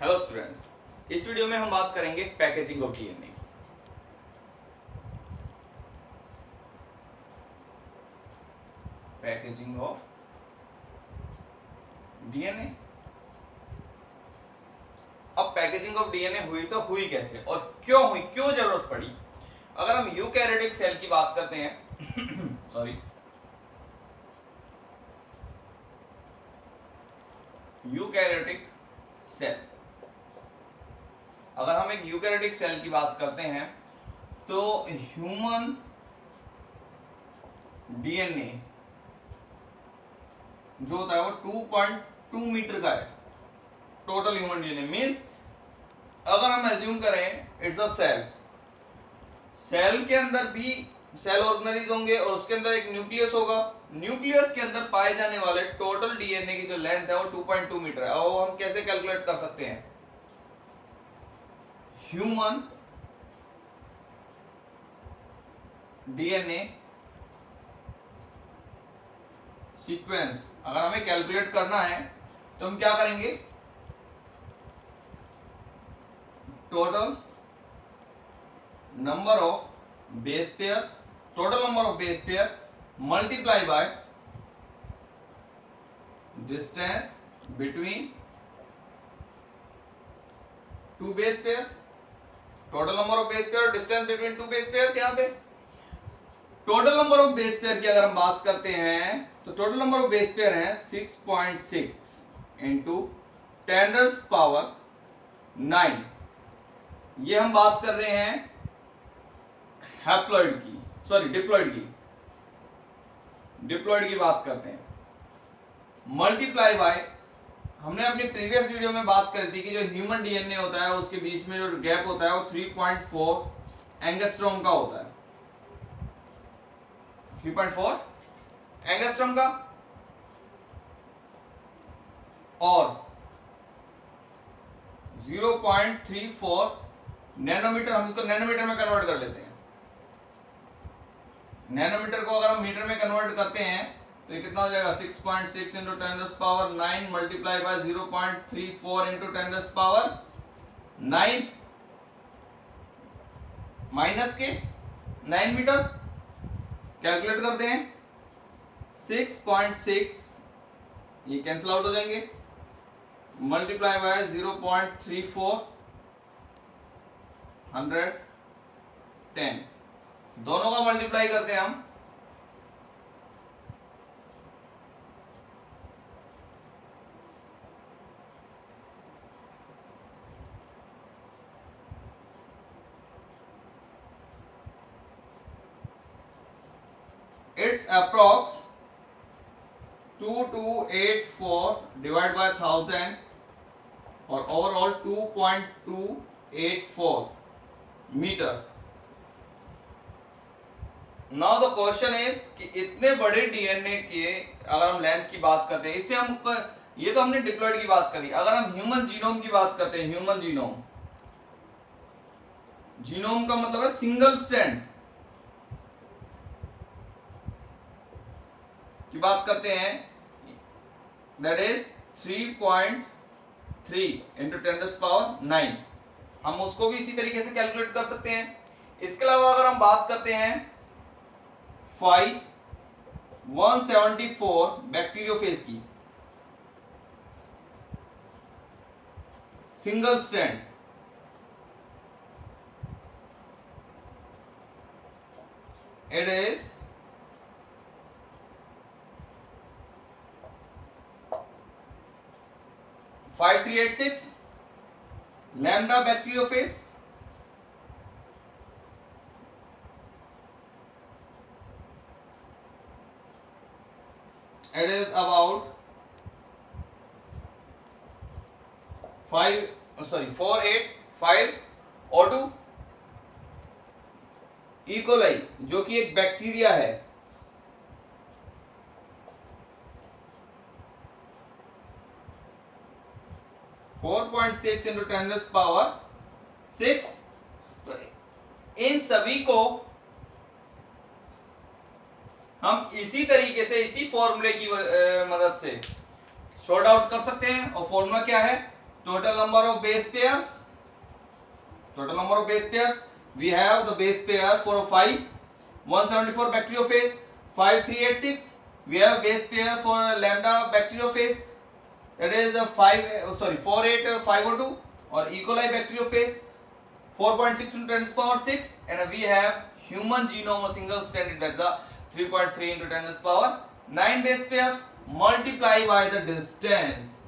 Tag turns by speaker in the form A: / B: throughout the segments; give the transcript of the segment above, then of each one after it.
A: Hello students, इस video में हम बात करेंगे packaging of DNA. Packaging of DNA. अब पैकेजिंग ऑफ डीएनए हुई तो हुई कैसे और क्यों हुई, क्यों जरूरत पड़ी। अगर हम यूकैरियोटिक सेल की बात करते हैं सॉरी यूकैरियोटिक सेल, अगर हम एक यूकैरियोटिक सेल की बात करते हैं तो ह्यूमन डीएनए जो होता है वो 2.2 मीटर का है। टोटल ह्यूमन डीएनए मींस अगर हम एज्यूम करें इट्स अ सेल, सेल के अंदर भी सेल ऑर्गेनेलिज होंगे और उसके अंदर एक न्यूक्लियस होगा। न्यूक्लियस के अंदर पाए जाने वाले टोटल डीएनए की जो लेंथ है वो 2.2 मीटर है। और हम कैसे कैलकुलेट कर सकते हैं, ह्यूमन डीएनए सीक्वेंस अगर हमें कैलकुलेट करना है तो हम क्या करेंगे, total number of base pairs, total number of base pair multiply by distance between two base pairs. Total number of base pair और distance between two base pairs. यहां पे total number of base pair की अगर हम बात करते हैं तो total number of base pair है 6.6 इंटू 10⁻⁹। ये हम बात कर रहे हैं हैप्लॉइड की, सॉरी डिप्लॉइड की बात करते हैं। मल्टीप्लाई बाय, हमने अपनी प्रीवियस वीडियो में बात करी थी कि जो ह्यूमन डीएनए होता है उसके बीच में जो गैप होता है वो 3.4 एंगस्ट्रॉम का होता है। 3.4 एंगस्ट्रॉम का और 0.34 नैनोमीटर। हम इसको नैनोमीटर में कन्वर्ट कर लेते हैं। नैनोमीटर को अगर हम मीटर में कन्वर्ट करते हैं तो ये कितना हो जाएगा, 6.6 into 10⁻⁹ multiply by 0.34 into 10⁻⁹ minus के 9 मीटर। कैलकुलेट करते हैं 6.6 ये कैंसिल आउट हो जाएंगे, मल्टीप्लाई बाय 0.34 110, दोनों का मल्टीप्लाई करते हैं हम। It's approx 2284 divided by 1000 और ओवरऑल 2.284 मीटर। नाउ द क्वेश्चन इज कि इतने बड़े डीएनए के अगर हम लेंथ की बात करते हैं, इससे हम ये तो हमने डिप्लॉइड की बात करी। अगर हम ह्यूमन जीनोम की बात करते हैं, ह्यूमन जीनोम, जीनोम का मतलब है सिंगल स्ट्रैंड की बात करते हैं, दैट इज 3.3 इंटू 10⁻⁹। हम उसको भी इसी तरीके से कैलकुलेट कर सकते हैं। इसके अलावा अगर हम बात करते हैं 174 बैक्टीरियोफेज की, single strand, it is 5386 lambda bacteriophage. It is about 485 O2 E coli जो कि एक बैक्टीरिया है, फोर 4.6 इंटू 10⁻⁶। तो इन सभी को हम इसी तरीके से, इसी फॉर्मूले की मदद से शॉर्ट आउट कर सकते हैं। और फॉर्मूला क्या है, total number of base pairs. Total number of base pairs. We have the base pair for 5, 174 bacteriophage, 5386. We have base pair for lambda bacteriophage, that is 48502, or E. coli bacteriophage 4.6 into 10 to the power 6, and we have human genome of single stranded, that's the 3.3 into 10 to the power 9 base pairs. Multiply by the distance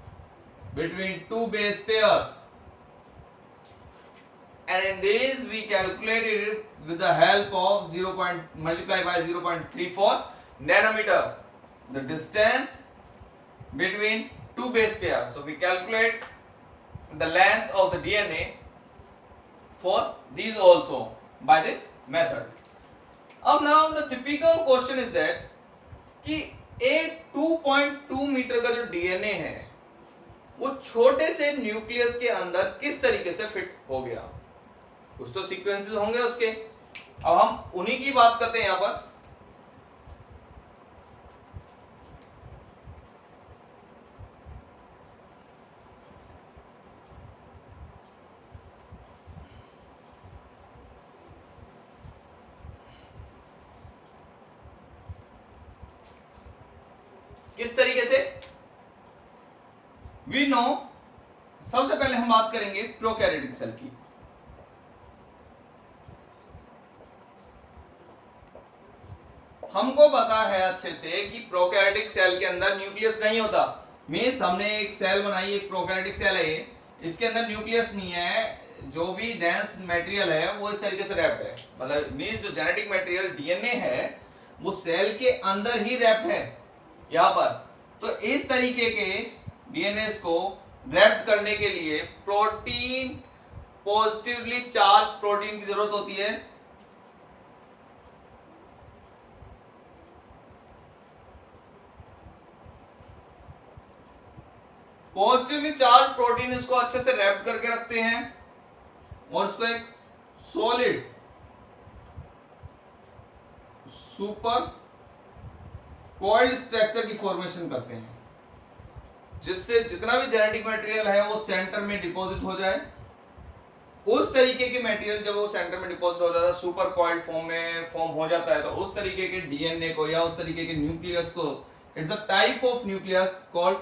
A: between two base pairs, and in this we calculated it with the help of multiply by 0.34 nanometer, the distance between two base pairs. So we calculate the length of the DNA for these also by this method. Now the typical question is that कि एक 2.2 metre का जो DNA है वो छोटे से nucleus के अंदर किस तरीके से फिट हो गया, कुछ तो सीक्वेंसेस होंगे उसके। अब हम उन्हीं की बात करते हैं यहां पर। किस तरीके से वी नो, सबसे पहले हम बात करेंगे प्रोकैरियोटिक सेल की। हमको पता है अच्छे से कि प्रोकैरियोटिक सेल के अंदर न्यूक्लियस नहीं होता। मींस हमने एक सेल बनाई, एक प्रोकैरियोटिक सेल है, इसके अंदर न्यूक्लियस नहीं है, जो भी डेंस मटेरियल है वो इस तरीके से रैप्ड है। मतलब मींस जो जेनेटिक मटेरियल डीएनए है वो सेल के अंदर ही रैप्ड है यहाँ पर। तो इस तरीके के डीएनए को रैप्ड करने के लिए प्रोटीन, पॉजिटिवली चार्ज प्रोटीन की जरूरत होती है। पॉजिटिवली चार्ज प्रोटीन इसको अच्छे से रैप करके रखते हैं और इसको एक सॉलिड सुपर कॉइल्ड स्ट्रक्चर की फॉर्मेशन करते हैं, जिससे जितना भी जेनेटिक मटेरियल है वो सेंटर में डिपॉजिट हो जाए। उस तरीके के मटेरियल जब वो सेंटर में डिपॉजिट हो जाता है, सुपर कॉइल्ड फॉर्म में फॉर्म हो जाता है, तो उस तरीके के डीएनए को या उस तरीके के न्यूक्लियस को, it's a type of nucleus called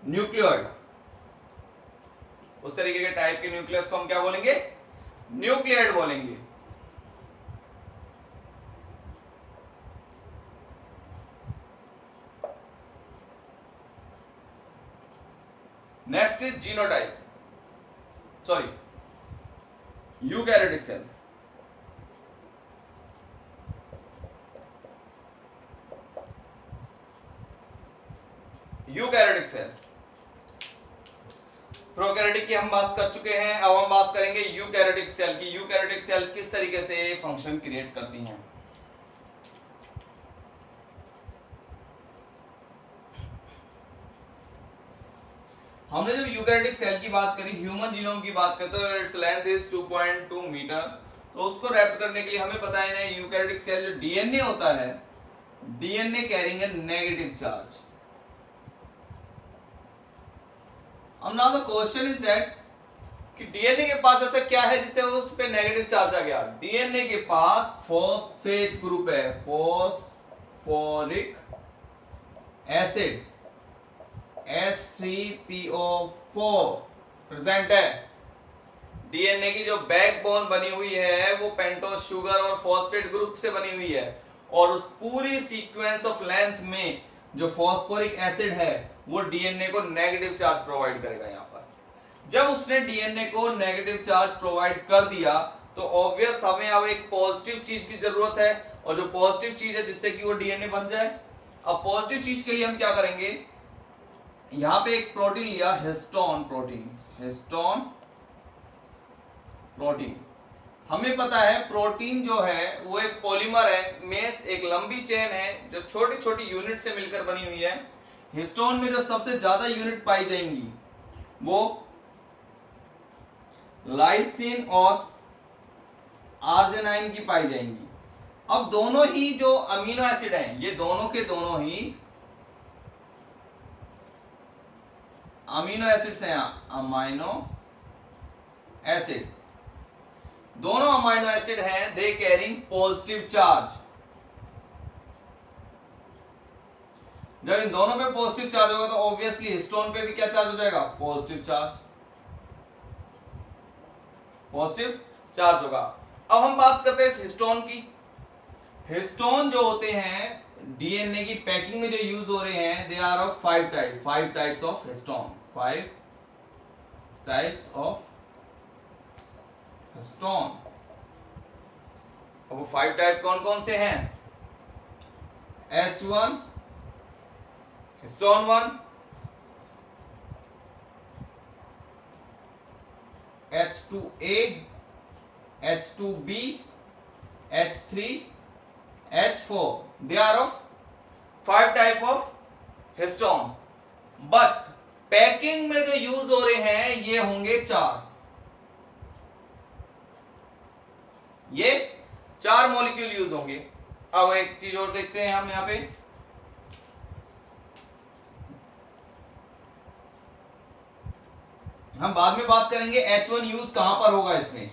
A: nucleoid. उस तरीके के टाइप के न्यूक्लियस को हम क्या बोलेंगे? न्यूक्लियोइड बोलेंगे। Next is genotype, sorry eukaryotic cell. Eukaryotic cell, prokaryotic की हम बात कर चुके हैं, अब हम बात करेंगे यूकैरियोटिक सेल की। यूकैरियोटिक सेल किस तरीके से फंक्शन क्रिएट करती हैं। हमने जब यूकैरियोटिक सेल की बात करी, ह्यूमन जीनोम की बात करते हैं, इट्स लेंथ इज 2.2 मीटर। तो उसको रैप करने के लिए हमें पता है ना, यूकैरियोटिक सेल जो डीएनए होता है, DNA carrying a negative charge. अब now the question is that कि डीएनए के पास ऐसा क्या है जिससे उस पे नेगेटिव चार्ज आ गया। डीएनए के पास फॉस्फेट ग्रुप है, फॉस्फोरिक एसिड H3PO4 प्रेजेंट है। डीएनए की जो बैकबोन बनी हुई है वो पेंटोस शुगर और फॉस्फेट ग्रुप से बनी हुई है, और उस पूरी सीक्वेंस ऑफ लेंथ में जो फॉस्फोरिक एसिड है वो डीएनए को नेगेटिव चार्ज प्रोवाइड करेगा। यहाँ पर जब उसने डीएनए को नेगेटिव चार्ज प्रोवाइड कर दिया तो ऑब्वियस हमें अब एक पॉजिटिव चीज की जरूरत है, और जो पॉजिटिव चीज है जिससे कि वो डीएनए बन जाए। अब पॉजिटिव चीज के लिए हम क्या करेंगे, यहां पे एक प्रोटीन लिया, हिस्टोन प्रोटीन। हिस्टोन प्रोटीन, हमें पता है प्रोटीन जो है वो एक पॉलीमर है, मेस एक लंबी चेन है जो छोटी छोटी यूनिट से मिलकर बनी हुई है। हिस्टोन में जो सबसे ज्यादा यूनिट पाई जाएंगी वो लाइसिन और आर्जिनाइन की पाई जाएंगी। अब दोनों ही जो अमीनो एसिड हैं, ये दोनों के दोनों ही अमीनो एसिड्स हैं, अमाइनो एसिड, दोनों अमाइनो एसिड हैं, दे कैरिंग पॉजिटिव चार्ज। जब इन दोनों पे पॉजिटिव चार्ज होगा तो ऑब्वियसली हिस्टोन पे भी क्या चार्ज हो जाएगा, पॉजिटिव चार्ज, पॉजिटिव चार्ज होगा। अब हम बात करते हैं हिस्टोन की। हिस्टोन जो होते हैं डीएनए की पैकिंग में जो यूज हो रहे हैं, they are of 5 types of histone, 5 types of histone. वो 5 टाइप कौन कौन से हैं? H1 histone 1, H2A, H2B, H3, H4, they are of 5 type of histone, but packing में जो यूज हो रहे हैं ये होंगे 4, ये 4 मॉलिक्यूल यूज होंगे। अब एक चीज और देखते हैं हम यहां पे, हम बाद में बात करेंगे H1 यूज कहां पर होगा इसमें।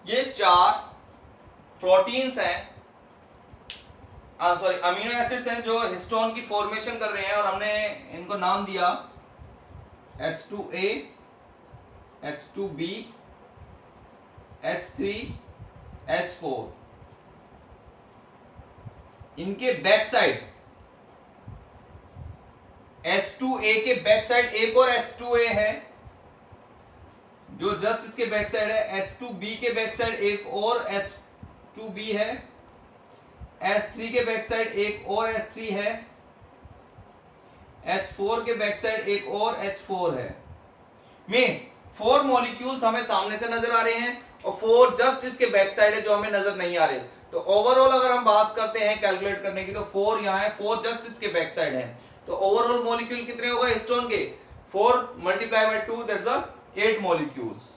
A: ये 4 प्रोटीन्स हैं, सॉरी अमीनो एसिड्स हैं जो हिस्टोन की फॉर्मेशन कर रहे हैं, और हमने इनको नाम दिया H2A, H2B, H3, H4। इनके बैक साइड H2A के बैक साइड एक और H2A है जो जस्ट इसके बैक साइड है, H2B के बैक साइड एक और H2B है, H3 के बैक साइड एक और H3 है, H4 के बैक साइड एक और H4 है। मींस 4 मॉलिक्यूल्स हमें सामने से नजर आ रहे हैं और 4 जस्ट इसके बैक साइड है जो हमें नजर नहीं आ रहे। तो ओवरऑल अगर हम बात करते हैं कैलकुलेट करने की तो 4 यहाँ है, 4 जस्ट इसके बैक साइड है। तो ओवरऑल मॉलिक्यूल कितने होगा हिस्टोन के? 4 multiply by 2 that's 8 molecules.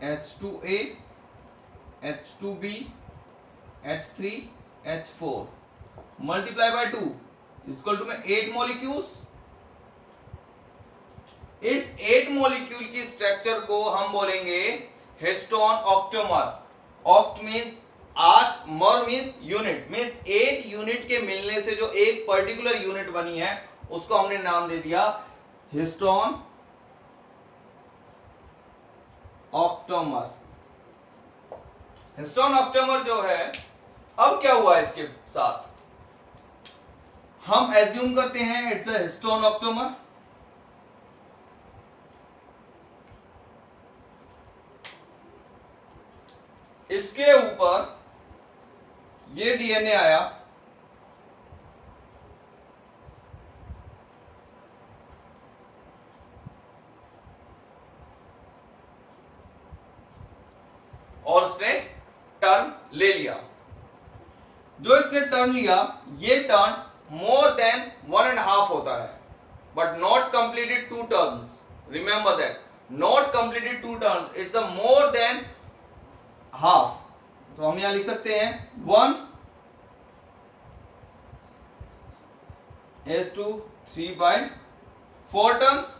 A: H2A, H2B, H3, H4 multiply by 2 equal to में 8 मॉलिक्यूल्स। इस 8 मॉलिक्यूल की स्ट्रक्चर को हम बोलेंगे हिस्टोन ऑक्टोमर। ऑक्ट मींस 8, मर मींस यूनिट, मींस 8 यूनिट के मिलने से जो एक पर्टिकुलर यूनिट बनी है उसको हमने नाम दे दिया हिस्टोन ऑक्टोमर। हिस्टोन ऑक्टोमर जो है, अब क्या हुआ इसके साथ, हम एज्यूम करते हैं इट्स अ हिस्टोन ऑक्टोमर। इसके ऊपर ये डीएनए आया, और उसने टर्न ले लिया। जो इसने टर्न लिया, ये टर्न मोर देन 1.5 होता है, but not completed 2 turns. Remember that, not completed 2 turns, it's a more than half. तो हम यहां लिख सकते हैं 1 is to 3/4 टर्न्स।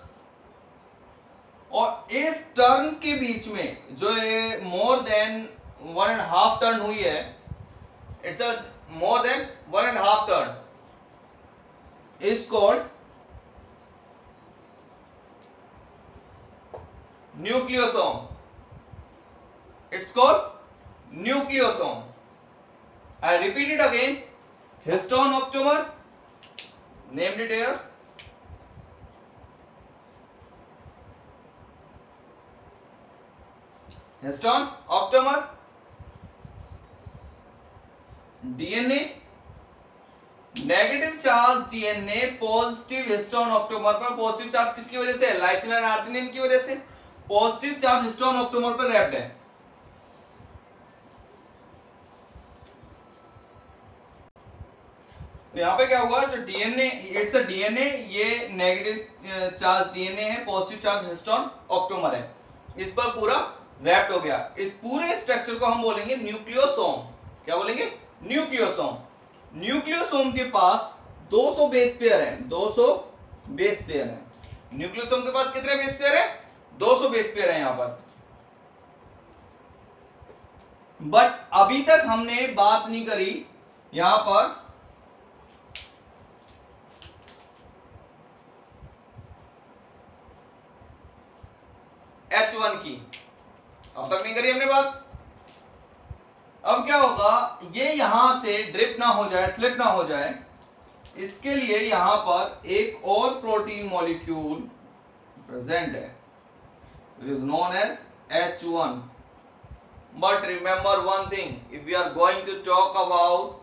A: और इस टर्न के बीच में जो ये मोर देन 1.5 टर्न हुई है, it's a more than 1.5 turn is called nucleosome. It's called nucleosome. I repeat it again. Histone octamer, named it here. Histone octamer, DNA, negative charge DNA positive histone octamer पर। Positive charge किसकी वजह से? Lysine and arginine की वजह से positive charge histone octamer पर wrapped है। तो यहां पे क्या हुआ, जो डीएनए, इट्स अ डीएनए, ये नेगेटिव चार्ज डीएनए है, पॉजिटिव चार्ज हिस्टोन ऑक्टोमर है। इस पर पूरा रैप्ड हो गया। इस पूरे स्ट्रक्चर को हम बोलेंगे न्यूक्लियोसोम। क्या बोलेंगे? न्यूक्लियोसोम। न्यूक्लियोसोम के पास 200 बेस पेयर है, 200 बेस पेयर है। न्यूक्लियोसोम के पास कितने बेस पेयर है? 200 बेस पेयर है यहां पर। बट अभी तक हमने बात नहीं करी यहां पर H1 की, अब तक नहीं करी हमने बात। अब क्या होगा, ये यहां से ड्रिप ना हो जाए, स्लिप ना हो जाए, इसके लिए यहां पर एक और प्रोटीन मॉलिक्यूल प्रेजेंट है, it is known as H1. But remember one thing, if we are going to talk about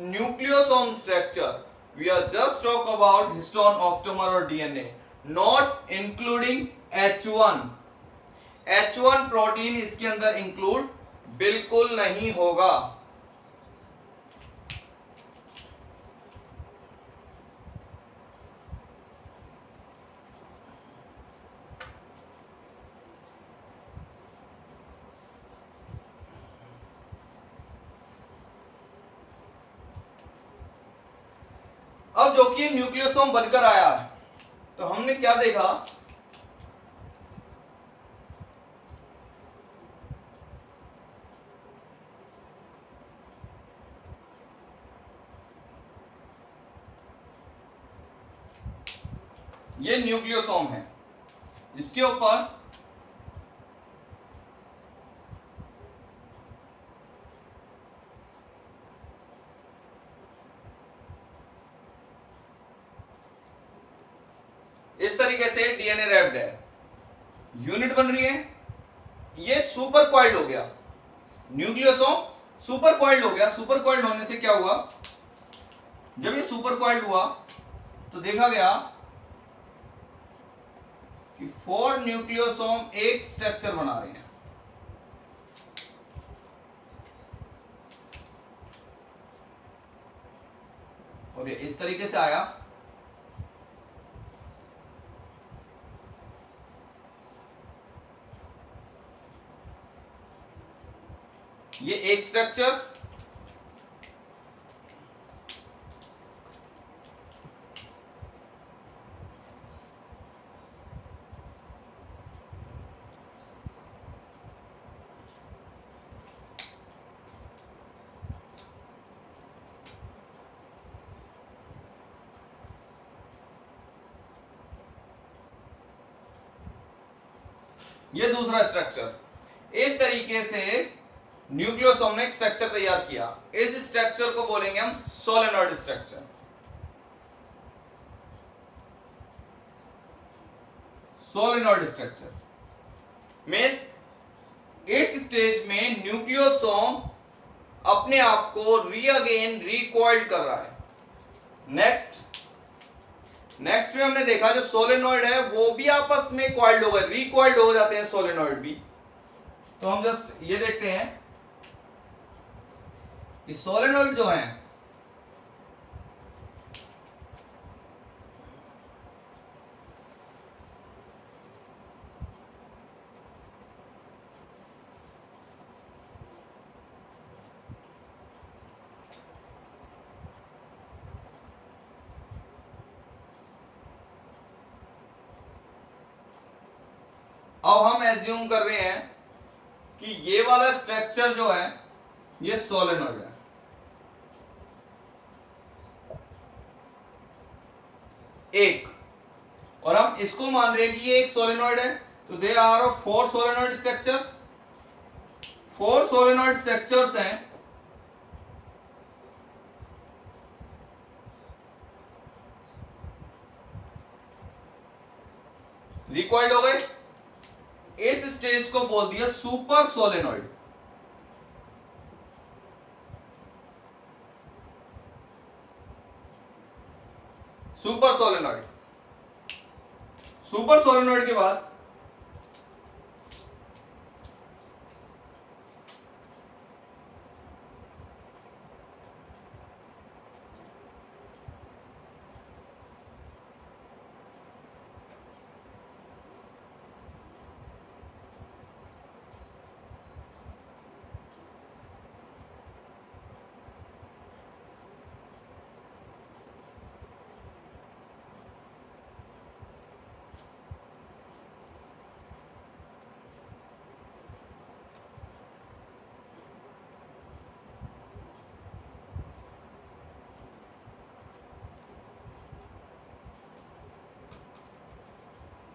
A: nucleosome structure, we are just talk about histone, octamer or DNA, not including H1. H1 protein इसके अंदर include बिल्कुल नहीं होगा। अब जो कि nucleosome बनकर आया है, तो हमने क्या देखा, ये न्यूक्लियोसोम है, इसके ऊपर इस तरीके से डीएनए रैप्ड है, यूनिट बन रही है, ये सुपर क्वाइल्ड हो गया, न्यूक्लियोसोम सुपर क्वाइल्ड हो गया। सुपर क्वाइल्ड होने से क्या हुआ, जब ये सुपर क्वाइल्ड हुआ तो देखा गया कि 4 न्यूक्लियोसोम एक स्ट्रक्चर बना रहे हैं। और ये इस तरीके से आया, ये एक स्ट्रक्चर, ये दूसरा स्ट्रक्चर। इस तरीके से न्यूक्लियोसोम ने एक स्ट्रक्चर तैयार किया। इस स्ट्रक्चर को बोलेंगे हम solenoid structure. Solenoid structure means इस स्टेज में न्यूक्लियोसोम अपने आप को रीअगेन रिकॉइल्ड कर रहा है। नेक्स्ट में हमने देखा जो सोलेनॉइड है वो भी आपस में कॉइल्ड हो गए, रिकॉइल्ड हो जाते हैं सोलेनॉइड भी। तो हम जस्ट ये देखते हैं कि सोलेनॉइड जो है अब हम एज्यूम कर रहे हैं कि ये वाला स्ट्रक्चर जो है ये सोलेनॉइड है। एक, और हम इसको मान रहे हैं कि ये एक सोलेनॉइड है, तो they are 4 solenoid structure. 4 solenoid structures हैं, रिकॉइल्ड हो गए। इस स्टेज को बोल दिया सुपर सोलेनॉइड। सुपर सोलेनॉइड के बाद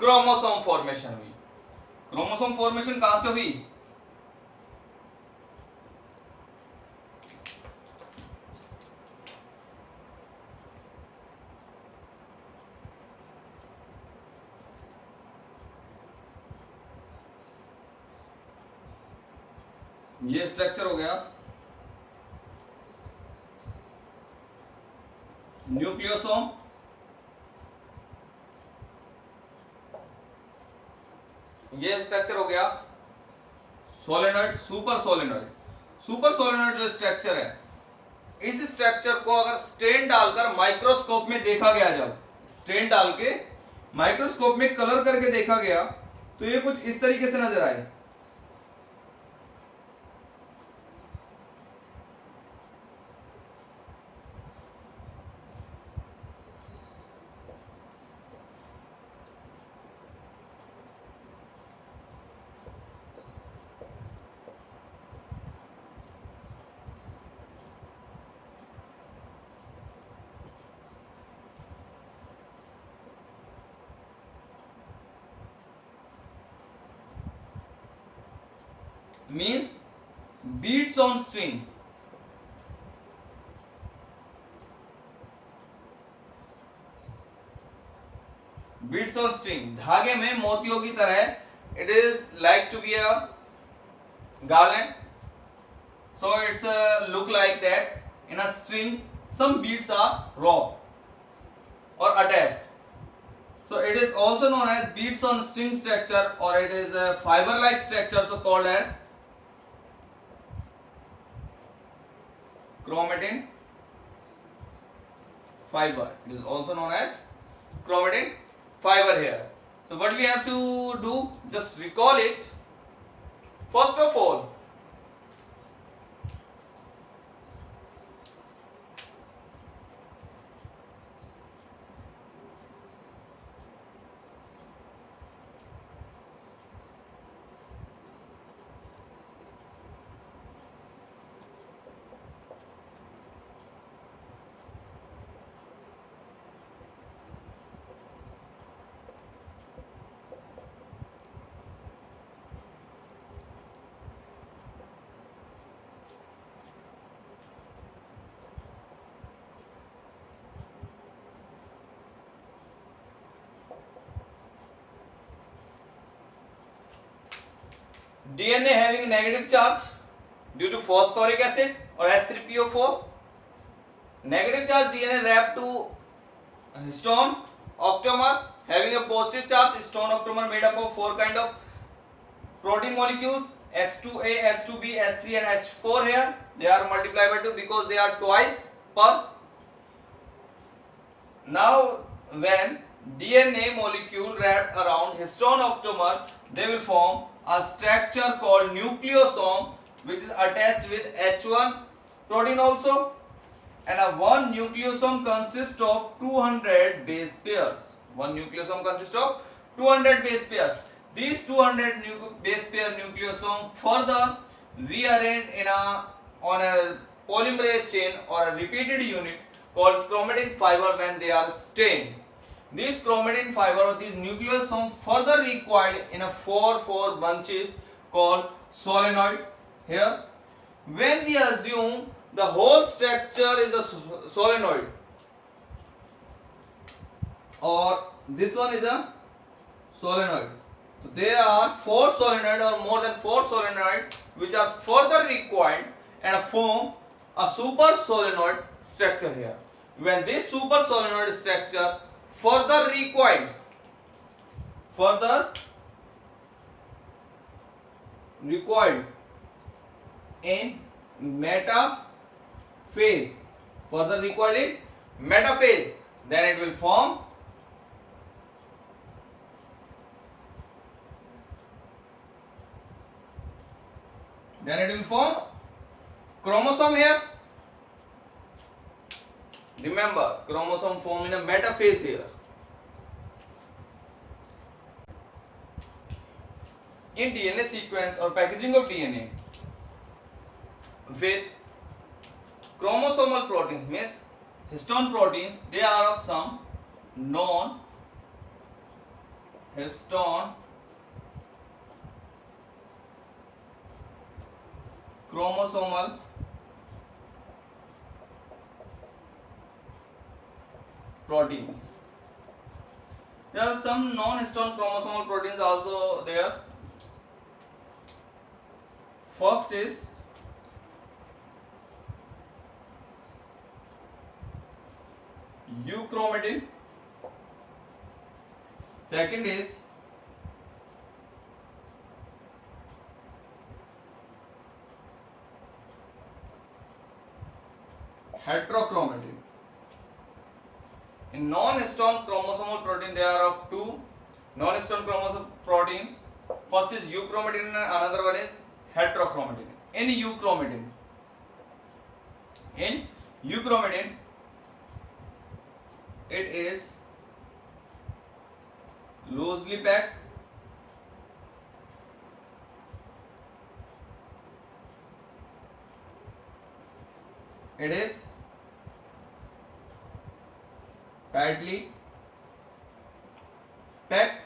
A: क्रोमोसोम फॉर्मेशन हुई। क्रोमोसोम फॉर्मेशन कहां से हुई? ये स्ट्रक्चर हो गया न्यूक्लियोसोम, ये स्ट्रक्चर हो गया solenoid, super solenoid. Super solenoid जो स्ट्रक्चर है, इस स्ट्रक्चर को अगर स्टेन डालकर माइक्रोस्कोप में देखा गया, जब स्टेन डाल के माइक्रोस्कोप में कलर करके देखा गया तो ये कुछ इस तरीके से नजर आए। Means beads on string, beads on string, धागे में मोतियों की तरह। It is like to be a garland, so it's look like that. In a string some beads are wrapped or attached, so it is also known as beads on string structure, or it is a fiber like structure, so called as chromatin fiber. It is also known as chromatin fiber here. So what we have to do, just recall it. First of all, DNA having negative charge due to phosphoric acid or H3PO4. Negative charge DNA wrapped to histone octamer having a positive charge. Histone octamer made up of 4 kind of protein molecules, H2A, H2B, H3 and H4 here. They are multiplied by 2 because they are twice per. Now when DNA molecule wrapped around histone octamer, they will form a structure called nucleosome, which is attached with H1 protein also, and a one nucleosome consists of 200 base pairs. One nucleosome consists of 200 base pairs. These 200 base pair nucleosome further rearrange on a polymerase chain or a repeated unit called chromatin fiber when they are stained. These chromatin fiber or these nucleosome further recoiled in a 4 bunches called solenoid here. When we assume the whole structure is a solenoid, or this one is a solenoid, so there are 4 solenoid or more than 4 solenoid which are further recoiled and form a super solenoid structure here. When this super solenoid structure further recoiled in metaphase, then it will form chromosome here. Remember, chromosome form in a metaphase here. In DNA sequence or packaging of DNA with chromosomal proteins, means histone proteins, they are of some non histone chromosomal proteins. There are some non-histone chromosomal proteins also there. First is euchromatin. Second is heterochromatin. In non-histone chromosomal protein, there are of two non-histone chromosomal proteins. First is euchromatin and another one is heterochromatin. In euchromatin, it is loosely packed. It is tightly packed.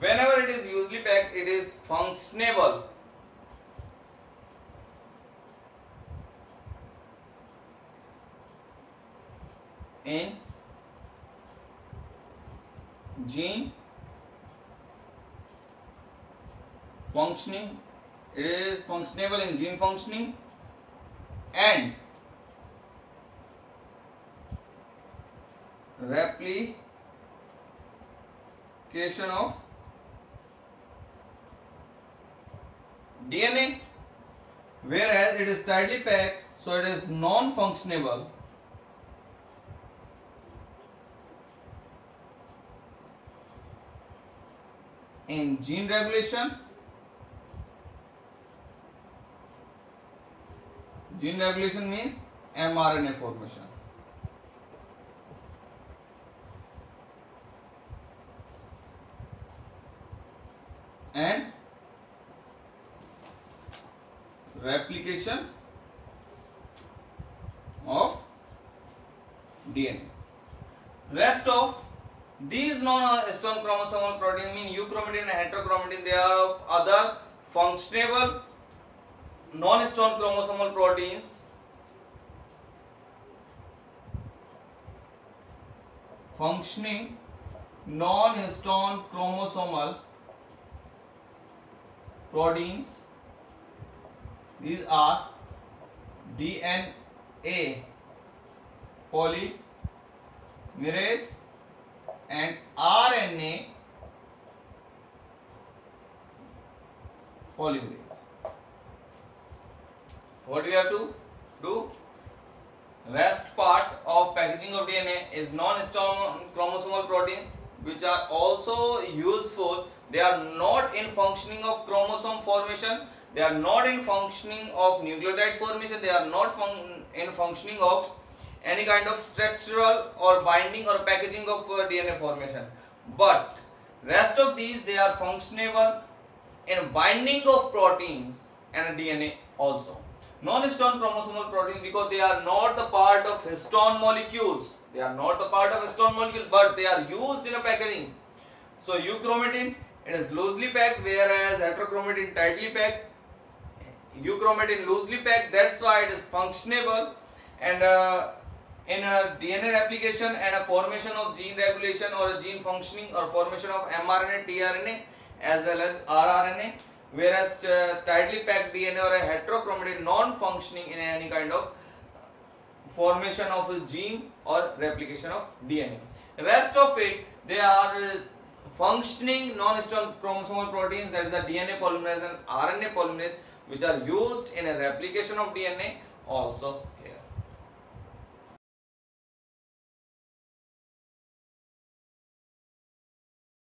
A: Whenever it is loosely packed, it is functionable. In gene functioning, it is functionable in gene functioning and replication of DNA, whereas it is tightly packed, so it is non-functionable in gene regulation. Gene regulation means mRNA formation. And replication of DNA. Rest of these non-histone chromosomal protein mean euchromatin and heterochromatin, they are of other functionable non-histone chromosomal proteins. Functioning non-histone chromosomal proteins. These are DNA polymerase and RNA polymerase. What we have to do? Rest part of packaging of DNA is non-histone chromosomal proteins, which are also useful. They are not in functioning of chromosome formation, they are not in functioning of nucleotide formation, they are not in functioning of any kind of structural or binding or packaging of DNA formation. But rest of these, they are functionable in binding of proteins and DNA also. Non-histone chromosomal protein, because they are not the part of histone molecules, they are not the part of histone molecule, but they are used in a packaging. So euchromatin, it is loosely packed, whereas heterochromatin tightly packed. Euchromatin loosely packed, that's why it is functionable, and in a DNA replication and a formation of gene regulation or a gene functioning or formation of mRNA, tRNA as well as rRNA, whereas tightly packed DNA or a heterochromatin non-functioning in any kind of formation of a gene or replication of DNA. Rest of it, they are functioning non-histone chromosomal proteins, that is the DNA polymerase and RNA polymerase, which are used in a replication of DNA also.